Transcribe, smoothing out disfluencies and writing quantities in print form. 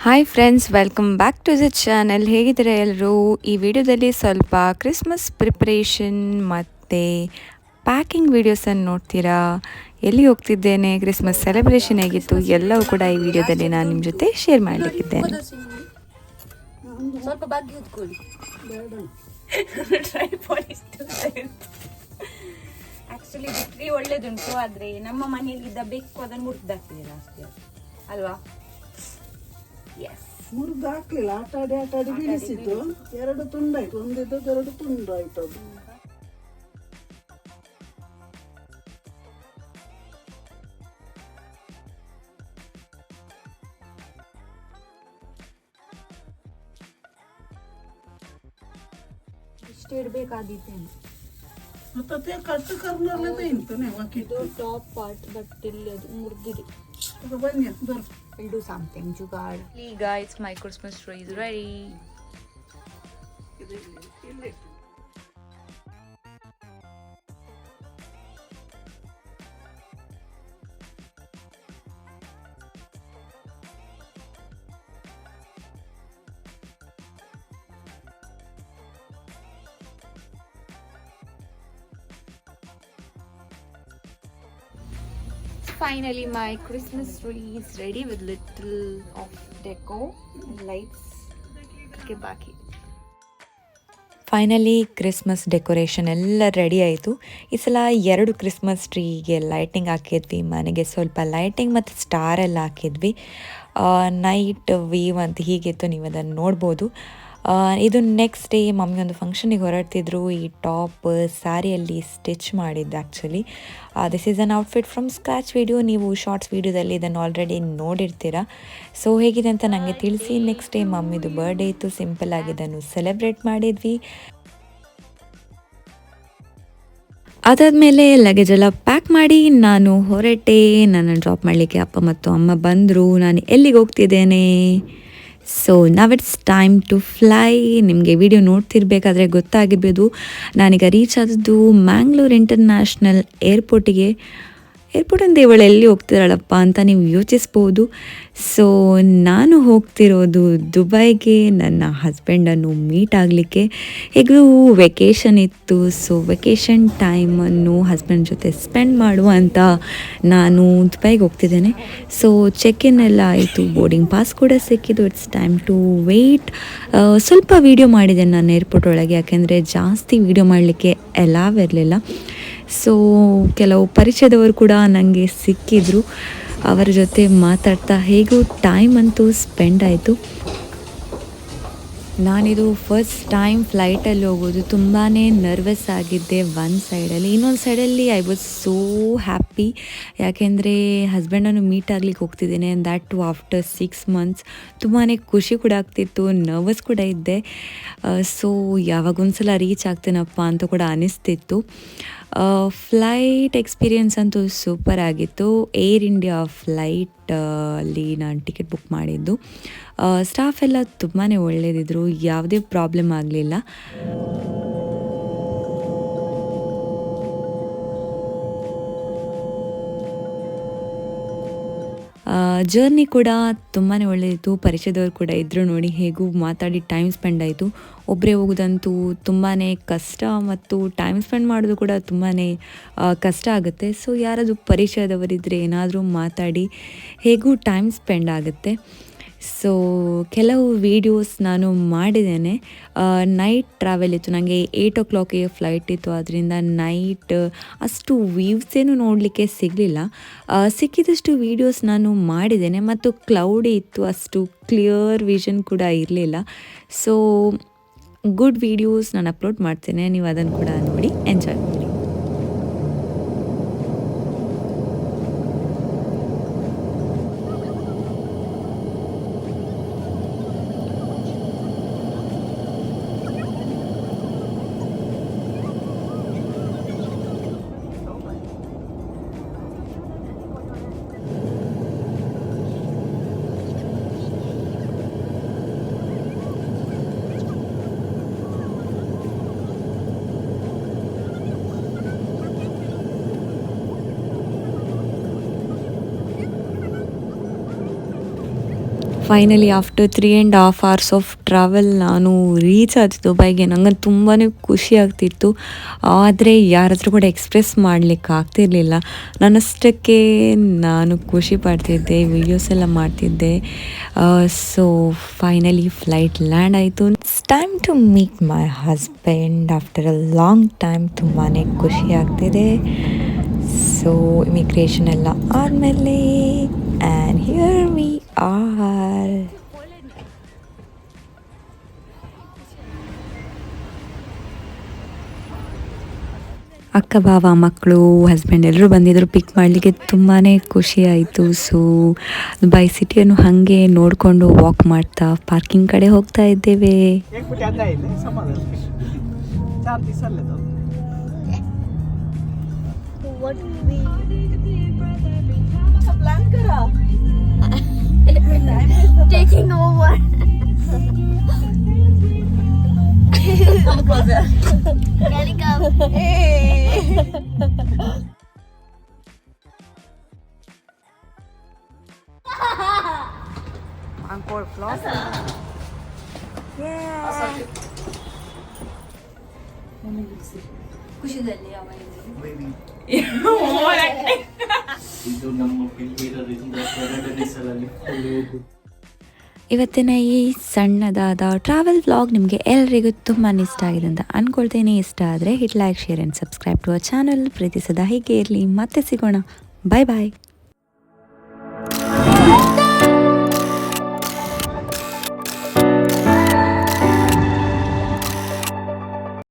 Hi friends, welcome back to the channel. ಹೇಗಿದ್ದೀರಾ ಎಲ್ಲರೂ? ಈ ವಿಡಿಯೋದಲ್ಲಿ ಸ್ವಲ್ಪ ಕ್ರಿಸ್ಮಸ್ ಪ್ರಿಪ್ರೇಷನ್ ಮತ್ತು ಪ್ಯಾಕಿಂಗ್ ವೀಡಿಯೋಸನ್ನು ನೋಡ್ತೀರಾ. ಎಲ್ಲಿ ಹೋಗ್ತಿದ್ದೇನೆ, ಕ್ರಿಸ್ಮಸ್ ಸೆಲೆಬ್ರೇಷನ್ ಹೇಗಿತ್ತು, ಎಲ್ಲವೂ ಕೂಡ ಈ ವಿಡಿಯೋದಲ್ಲಿ ನಾನು ನಿಮ್ಮ ಜೊತೆ ಶೇರ್ ಮಾಡಲಿಕ್ಕಿದ್ದೇನೆ. ಸ್ವಲ್ಪ ಬಗ್ಗೆ ಕೂತ್ಕೊಳ್ಳಿ. ಆಕ್ಚುಲಿ ಬಿಟ್ರಿ ಒಳ್ಳೇದುಂಟು, ಆದ್ರೆ ನಮ್ಮ ಮನೆಯಲ್ಲಿದ್ದ ಬೆಕ್ಕು ಅದನ್ನು ಮುರಿದಾಗ್ತಿದೆ ಅಷ್ಟೇ ಅಲ್ವಾ? ಮುರಿದಾಕ್ಲಿಲ್ಲ, ಆಟಾಡಿ ಬೀಳಿಸಿದ್ದು. ಎರಡು ತುಂಡಾಯ್ತು, ಒಂದಿದ್ದು ಎರಡು ತುಂಡಾಯ್ತು. ಅದು ಇಷ್ಟೇ ಇಡ್ಬೇಕಾದಿತ್ತೇನು ಮತ್ತೆ ಕಟ್ಟು ಕರ್ನಲ್ಲೇ ಇಂತಾನೆ ಟಾಪ್ ಪಾರ್ಟ್, ಬಟ್ ಇಲ್ಲಿ ಅದು ಮುರಿದಿದೆ. ಬನ್ನಿ ಬರ್ We'll do something, Jugaad. Hey guys, my Christmas tree is ready. Finally, my Christmas tree is ready with little of deco and lights. Okay, ಬಾಕಿ ಫೈನಲಿ ಕ್ರಿಸ್ಮಸ್ ಡೆಕೋರೇಷನ್ ಎಲ್ಲ ರೆಡಿ ಆಯಿತು. ಈ ಸಲ 2 Christmas ಟ್ರೀಗೆ lighting ಹಾಕಿದ್ವಿ. ಮನೆಗೆ ಸ್ವಲ್ಪ ಲೈಟಿಂಗ್ ಮತ್ತು ಸ್ಟಾರೆಲ್ಲ ಹಾಕಿದ್ವಿ. ನೈಟ್ ವೀವ್ ಅಂತ ಹೀಗಿತ್ತು, ನೀವು ಅದನ್ನು ನೋಡ್ಬೋದು. ಇದು ನೆಕ್ಸ್ಟ್ ಡೇ ಮಮ್ಮಿ ಒಂದು ಫಂಕ್ಷನಿಗೆ ಹೊರಡ್ತಿದ್ರು. ಈ ಟಾಪ್ ಸ್ಯಾರಿಯಲ್ಲಿ ಸ್ಟಿಚ್ ಮಾಡಿದ್ದು actually. This is an outfit from scratch video. ನೀವು ಶಾರ್ಟ್ಸ್ ವಿಡಿಯೋದಲ್ಲಿ ಇದನ್ನು ಆಲ್ರೆಡಿ ನೋಡಿರ್ತೀರ. ಸೊ ಹೇಗಿದೆ ಅಂತ ನನಗೆ ತಿಳಿಸಿ. ನೆಕ್ಸ್ಟ್ ಡೇ ಮಮ್ಮಿದು ಬರ್ಡೇ ಇತ್ತು, ಸಿಂಪಲ್ ಆಗಿ ಇದನ್ನು ಸೆಲೆಬ್ರೇಟ್ ಮಾಡಿದ್ವಿ. ಅದಾದಮೇಲೆ ಲಗೇಜ್ ಎಲ್ಲ ಪ್ಯಾಕ್ ಮಾಡಿ ನಾನು ಹೊರಟೆ. ನನ್ನ ಡ್ರಾಪ್ ಮಾಡಲಿಕ್ಕೆ ಅಪ್ಪ ಮತ್ತು ಅಮ್ಮ ಬಂದರು. ನಾನು ಎಲ್ಲಿಗೆ ಹೋಗ್ತಿದ್ದೇನೆ? ಸೊ ನಾವ್ ಇಟ್ಸ್ ಟೈಮ್ ಟು ಫ್ಲೈ. ನಿಮಗೆ ವಿಡಿಯೋ ನೋಡ್ತಿರ್ಬೇಕಾದ್ರೆ ಗೊತ್ತಾಗಿರ್ಬೋದು, ನಾನೀಗ ರೀಚ್ ಆದದ್ದು ಮ್ಯಾಂಗ್ಳೂರ್ ಇಂಟರ್ನ್ಯಾಷನಲ್ ಏರ್ಪೋರ್ಟಿಗೆ. ಏರ್ಪೋರ್ಟಿಂದ ಇವಳು ಎಲ್ಲಿ ಹೋಗ್ತಿದ್ದಾಳಪ್ಪ ಅಂತ ನೀವು ಯೋಚಿಸ್ಬೋದು. ಸೊ ನಾನು ಹೋಗ್ತಿರೋದು ದುಬೈಗೆ ನನ್ನ ಹಸ್ಬೆಂಡನ್ನು ಮೀಟ್ ಆಗಲಿಕ್ಕೆ. ಹೇಗೂ ವೆಕೇಷನ್ ಇತ್ತು, ಸೊ ವೆಕೇಷನ್ ಟೈಮನ್ನು ಹಸ್ಬೆಂಡ್ ಜೊತೆ ಸ್ಪೆಂಡ್ ಮಾಡುವ ಅಂತ ನಾನು ದುಬೈಗೆ ಹೋಗ್ತಿದ್ದೇನೆ. ಸೊ ಚೆಕ್ ಇನ್ ಎಲ್ಲ ಆಯಿತು, ಬೋರ್ಡಿಂಗ್ ಪಾಸ್ ಕೂಡ ಸಿಕ್ಕಿದ್ದು. It's time to wait. ಸ್ವಲ್ಪ ವೀಡಿಯೋ ಮಾಡಿದೆ ನಾನು ಏರ್ಪೋರ್ಟ್ ಒಳಗೆ, ಯಾಕೆಂದರೆ ಜಾಸ್ತಿ ವೀಡಿಯೋ ಮಾಡಲಿಕ್ಕೆ ಅಲಾವ್ ಇರಲಿಲ್ಲ. ಸೊ ಕೆಲವು ಪರಿಚಯದವರು ಕೂಡ ನನಗೆ ಸಿಕ್ಕಿದ್ರು. ಅವರ ಜೊತೆ ಮಾತಾಡ್ತಾ ಹೇಗೂ ಟೈಮ್ ಅಂತೂ ಸ್ಪೆಂಡ್ ಆಯಿತು. ನಾನಿದು ಫಸ್ಟ್ ಟೈಮ್ ಫ್ಲೈಟಲ್ಲಿ ಹೋಗೋದು. ತುಂಬಾ ನರ್ವಸ್ ಆಗಿದ್ದೆ ಒಂದು ಸೈಡಲ್ಲಿ. ಇನ್ನೊಂದು ಸೈಡಲ್ಲಿ ಐ ವಾಸ್ ಸೋ ಹ್ಯಾಪಿ, ಯಾಕೆಂದರೆ ಹಸ್ಬೆಂಡನ್ನು ಮೀಟ್ ಆಗ್ಲಿಕ್ಕೆ ಹೋಗ್ತಿದ್ದೇನೆ. And that to after 6 months. ತುಂಬಾ ಖುಷಿ ಕೂಡ ಆಗ್ತಿತ್ತು, ನರ್ವಸ್ ಕೂಡ ಇದ್ದೆ. ಸೊ ಯಾವಾಗೊಂದು ಸಲ ರೀಚ್ ಆಗ್ತೇನಪ್ಪ ಅಂತ ಕೂಡ ಅನಿಸ್ತಿತ್ತು. ಫ್ಲೈಟ್ ಎಕ್ಸ್ಪೀರಿಯನ್ಸ್ ಅಂತೂ ಸೂಪರ್ ಆಗಿತ್ತು. ಏರ್ ಇಂಡಿಯಾ ಫ್ಲೈಟಲ್ಲಿ ನಾನು ಟಿಕೆಟ್ ಬುಕ್ ಮಾಡಿದ್ದು. ಸ್ಟಾಫ್ ಎಲ್ಲ ತುಂಬಾ ಒಳ್ಳೆಯದಿದ್ರು, ಯಾವುದೇ ಪ್ರಾಬ್ಲಮ್ ಆಗಲಿಲ್ಲ. ಜರ್ನಿ ಕೂಡ ತುಂಬಾ ಒಳ್ಳೆಯಿತ್ತು. ಪರಿಚಯದವ್ರು ಕೂಡ ಇದ್ದರು, ನೋಡಿ ಹೇಗೂ ಮಾತಾಡಿ ಟೈಮ್ ಸ್ಪೆಂಡ್ ಆಯಿತು. ಒಬ್ಬರೇ ಹೋಗೋದಂತೂ ತುಂಬಾ ಕಷ್ಟ, ಮತ್ತು ಟೈಮ್ ಸ್ಪೆಂಡ್ ಮಾಡೋದು ಕೂಡ ತುಂಬಾ ಕಷ್ಟ ಆಗುತ್ತೆ. ಸೊ ಯಾರಾದರೂ ಪರಿಚಯದವರಿದ್ದರೆ ಏನಾದರೂ ಮಾತಾಡಿ ಹೇಗೂ ಟೈಮ್ ಸ್ಪೆಂಡ್ ಆಗುತ್ತೆ. ಸೊ ಕೆಲವು ವೀಡಿಯೋಸ್ ನಾನು ಮಾಡಿದ್ದೇನೆ. ನೈಟ್ ಟ್ರಾವೆಲ್ ಇತ್ತು, ನನಗೆ 8 o'clock ಫ್ಲೈಟ್ ಇತ್ತು. ಅದರಿಂದ ನೈಟ್ ಅಷ್ಟು ವ್ಯೂವ್ಸೇನು ನೋಡಲಿಕ್ಕೆ ಸಿಗಲಿಲ್ಲ. ಸಿಕ್ಕಿದಷ್ಟು ವೀಡಿಯೋಸ್ ನಾನು ಮಾಡಿದ್ದೇನೆ, ಮತ್ತು ಕ್ಲೌಡಿ ಇತ್ತು, ಅಷ್ಟು ಕ್ಲಿಯರ್ ವಿಷನ್ ಕೂಡ ಇರಲಿಲ್ಲ. ಸೊ ಗುಡ್ ವೀಡಿಯೋಸ್ ನಾನು ಅಪ್ಲೋಡ್ ಮಾಡ್ತೇನೆ, ನೀವು ಅದನ್ನು ಕೂಡ ನೋಡಿ ಎಂಜಾಯ್ ಮಾಡಿ. Finally after 3.5 hours of travel ನಾನು ರೀಚ್ ಆದೆ ದುಬೈಗೆ. ನಂಗೆ ತುಂಬಾ ಖುಷಿ ಆಗ್ತಿತ್ತು, ಆದರೆ ಯಾರ ಹತ್ರ ಕೂಡ ಎಕ್ಸ್ಪ್ರೆಸ್ ಮಾಡಲಿಕ್ಕೆ ಆಗ್ತಿರ್ಲಿಲ್ಲ. ನನ್ನಷ್ಟಕ್ಕೆ ನಾನು ಖುಷಿ ಪಡ್ತಿದ್ದೆ, ವಿಡಿಯೋಸ್ ಎಲ್ಲ ಮಾಡ್ತಿದ್ದೆ. ಸೊ ಫೈನಲಿ ಫ್ಲೈಟ್ ಲ್ಯಾಂಡ್ ಆಯಿತು. It's time to meet my husband after a long time. ತುಂಬಾ ಖುಷಿ ಆಗ್ತಿದೆ. ಸೊ ಇಮಿಗ್ರೇಷನ್ ಎಲ್ಲ ಆದಮೇಲೆ ಆ್ಯಂಡ್ ಹಿಯರ್ ವಿ ಆರ್. ಅಕ್ಕ ಬಾವ ಮಕ್ಕಳು ಹಸ್ಬೆಂಡ್ ಎಲ್ಲರೂ ಬಂದಿದ್ದರು ಪಿಕ್ ಮಾಡಲಿಕ್ಕೆ. ತುಂಬಾ ಖುಷಿ ಆಯಿತು. ಸೊ ದುಬೈ ಸಿಟಿಯನ್ನು ಹಾಗೆ ನೋಡಿಕೊಂಡು ವಾಕ್ ಮಾಡ್ತಾ ಪಾರ್ಕಿಂಗ್ ಕಡೆ ಹೋಗ್ತಾ ಇದ್ದೇವೆ. Taking over. Gotta go. Encore floss. ಖುಷಿದಲ್ಲಿ ಇದು ನಮ್ಮ ಪಿಲ್ಮಿರರಿಂದ ಎರಡನೇ ಸಲ ಲಿಫ್ಟಲ್ಲಿ ಇವತ್ತಿನ ಈ ಸಣ್ಣದಾದ ಟ್ರಾವೆಲ್ ವ್ಲಾಗ್ ನಿಮಗೆ ಎಲ್ಲರಿಗೂ ತುಂಬಾ ಇಷ್ಟ ಆಗಿದೆ ಅಂತ ಅಂದ್ಕೊಳ್ತೇನೆ. ಇಷ್ಟ ಆದರೆ hit like share and subscribe to our channel. ಪ್ರೀತಿ ಸದಾ ಹೀಗೆ ಇರಲಿ. ಮತ್ತೆ ಸಿಗೋಣ. ಬಾಯ್ ಬಾಯ್.